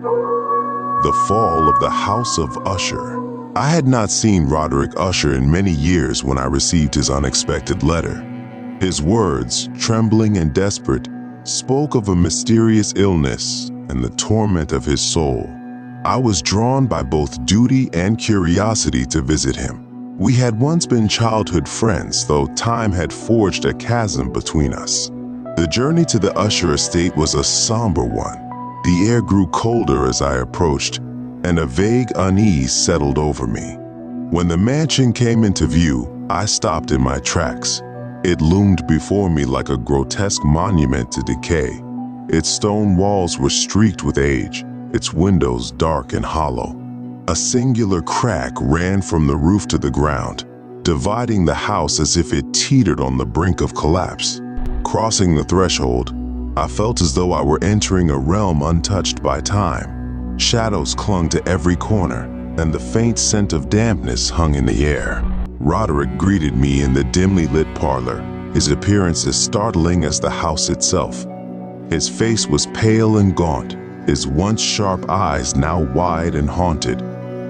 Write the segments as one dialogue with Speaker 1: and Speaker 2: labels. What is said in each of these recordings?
Speaker 1: The fall of the House of Usher. I had not seen Roderick Usher in many years when I received his unexpected letter. His words, trembling and desperate, spoke of a mysterious illness and the torment of his soul. I was drawn by both duty and curiosity to visit him. We had once been childhood friends, though time had forged a chasm between us. The journey to the Usher estate was a somber one. The air grew colder as I approached, and a vague unease settled over me. When the mansion came into view, I stopped in my tracks. It loomed before me like a grotesque monument to decay. Its stone walls were streaked with age, its windows dark and hollow. A singular crack ran from the roof to the ground, dividing the house as if it teetered on the brink of collapse. Crossing the threshold, I felt as though I were entering a realm untouched by time. Shadows clung to every corner, and the faint scent of dampness hung in the air. Roderick greeted me in the dimly lit parlor, his appearance as startling as the house itself. His face was pale and gaunt, his once sharp eyes now wide and haunted.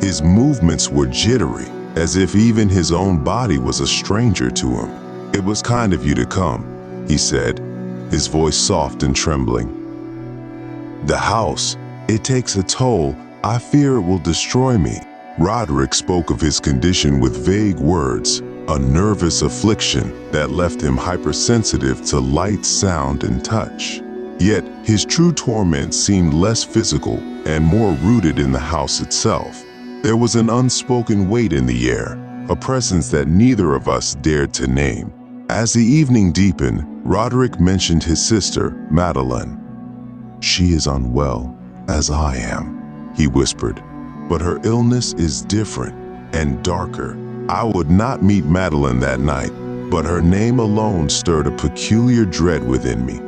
Speaker 1: His movements were jittery, as if even his own body was a stranger to him. "It was kind of you to come," he said, his voice soft and trembling. "The house, it takes a toll. I fear it will destroy me." Roderick spoke of his condition with vague words, a nervous affliction that left him hypersensitive to light, sound, and touch. Yet his true torment seemed less physical and more rooted in the house itself. There was an unspoken weight in the air, a presence that neither of us dared to name. As the evening deepened, Roderick mentioned his sister, Madeline. "She is unwell, as I am," he whispered, "but her illness is different and darker." I would not meet Madeline that night, but her name alone stirred a peculiar dread within me.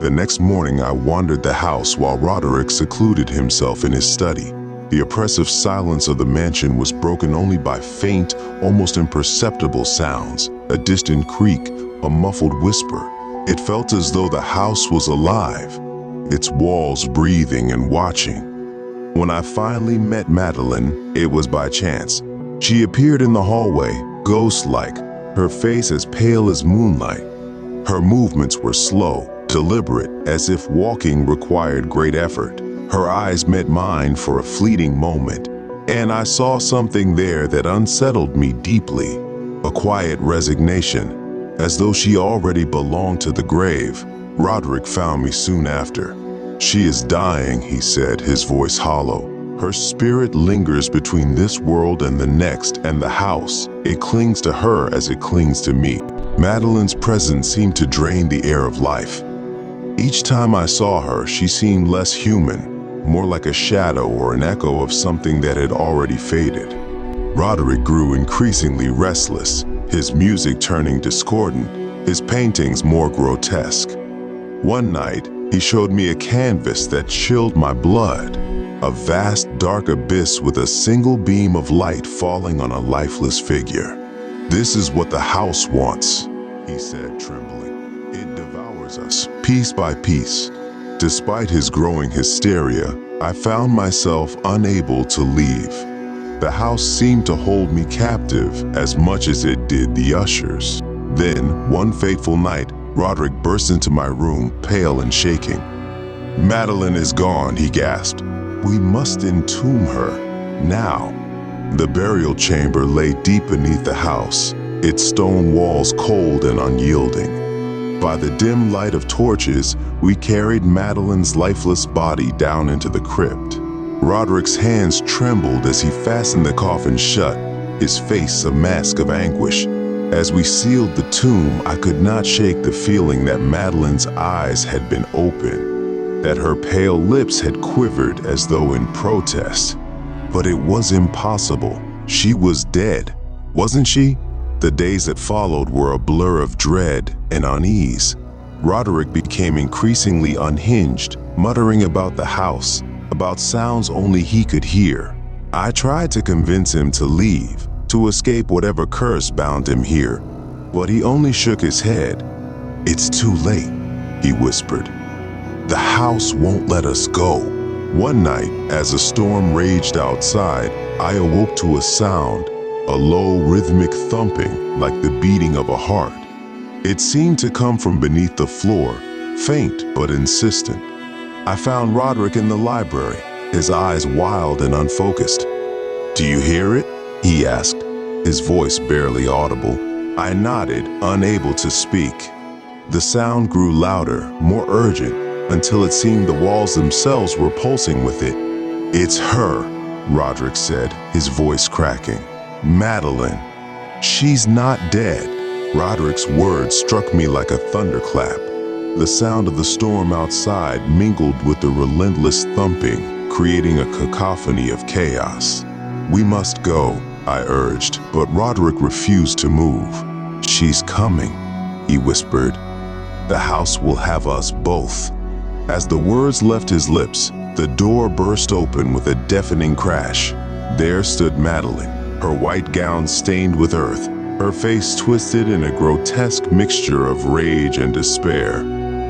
Speaker 1: The next morning I wandered the house while Roderick secluded himself in his study. The oppressive silence of the mansion was broken only by faint, almost imperceptible sounds, a distant creak, a muffled whisper. It felt as though the house was alive, its walls breathing and watching. When I finally met Madeline, it was by chance. She appeared in the hallway, ghost-like, her face as pale as moonlight. Her movements were slow, deliberate, as if walking required great effort. Her eyes met mine for a fleeting moment, and I saw something there that unsettled me deeply, a quiet resignation, as though she already belonged to the grave. Roderick found me soon after. "She is dying," he said, his voice hollow. "Her spirit lingers between this world and the next, and the house. It clings to her as it clings to me." Madeline's presence seemed to drain the air of life. Each time I saw her, she seemed less human, more like a shadow or an echo of something that had already faded. Roderick grew increasingly restless, his music turning discordant, his paintings more grotesque. One night, he showed me a canvas that chilled my blood, a vast dark abyss with a single beam of light falling on a lifeless figure. "This is what the house wants," he said, trembling. "It devours us, piece by piece." Despite his growing hysteria, I found myself unable to leave. The house seemed to hold me captive as much as it did the Ushers. Then, one fateful night, Roderick burst into my room, pale and shaking. "Madeline is gone," he gasped. "We must entomb her, now." The burial chamber lay deep beneath the house, its stone walls cold and unyielding. By the dim light of torches, we carried Madeline's lifeless body down into the crypt. Roderick's hands trembled as he fastened the coffin shut, his face a mask of anguish. As we sealed the tomb, I could not shake the feeling that Madeline's eyes had been open, that her pale lips had quivered as though in protest. But it was impossible. She was dead, wasn't she? The days that followed were a blur of dread and unease. Roderick became increasingly unhinged, muttering about the house, about sounds only he could hear. I tried to convince him to leave, to escape whatever curse bound him here, but he only shook his head. "It's too late," he whispered. "The house won't let us go." One night, as a storm raged outside, I awoke to a sound, a low rhythmic thumping like the beating of a heart. It seemed to come from beneath the floor, faint but insistent. I found Roderick in the library, his eyes wild and unfocused. "Do you hear it?" he asked, his voice barely audible. I nodded, unable to speak. The sound grew louder, more urgent, until it seemed the walls themselves were pulsing with it. "It's her," Roderick said, his voice cracking. "Madeline. She's not dead." Roderick's words struck me like a thunderclap. The sound of the storm outside mingled with the relentless thumping, creating a cacophony of chaos. "We must go," I urged, but Roderick refused to move. "She's coming," he whispered. "The house will have us both." As the words left his lips, the door burst open with a deafening crash. There stood Madeline, her white gown stained with earth, her face twisted in a grotesque mixture of rage and despair.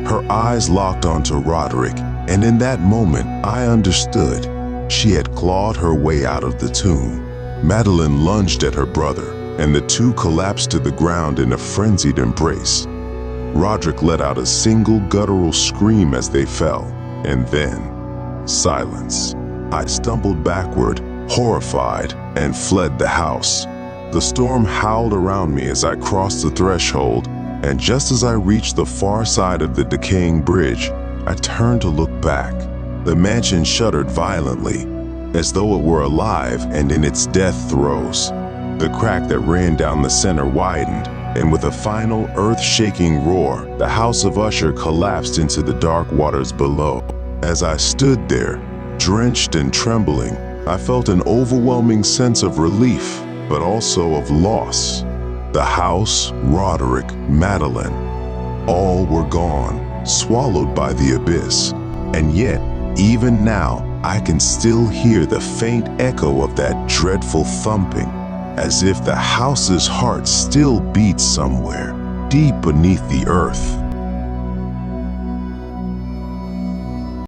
Speaker 1: Her eyes locked onto Roderick, and in that moment I understood. She had clawed her way out of the tomb. Madeline lunged at her brother, and the two collapsed to the ground in a frenzied embrace. Roderick let out a single guttural scream as they fell, and then silence. I stumbled backward, horrified, and fled the house. The storm howled around me as I crossed the threshold, and just as I reached the far side of the decaying bridge, I turned to look back. The mansion shuddered violently, as though it were alive and in its death throes. The crack that ran down the center widened, and with a final earth-shaking roar, the House of Usher collapsed into the dark waters below. As I stood there, drenched and trembling, I felt an overwhelming sense of relief, but also of loss. The house, Roderick, Madeline, all were gone, swallowed by the abyss. And yet, even now, I can still hear the faint echo of that dreadful thumping, as if the house's heart still beats somewhere, deep beneath the earth.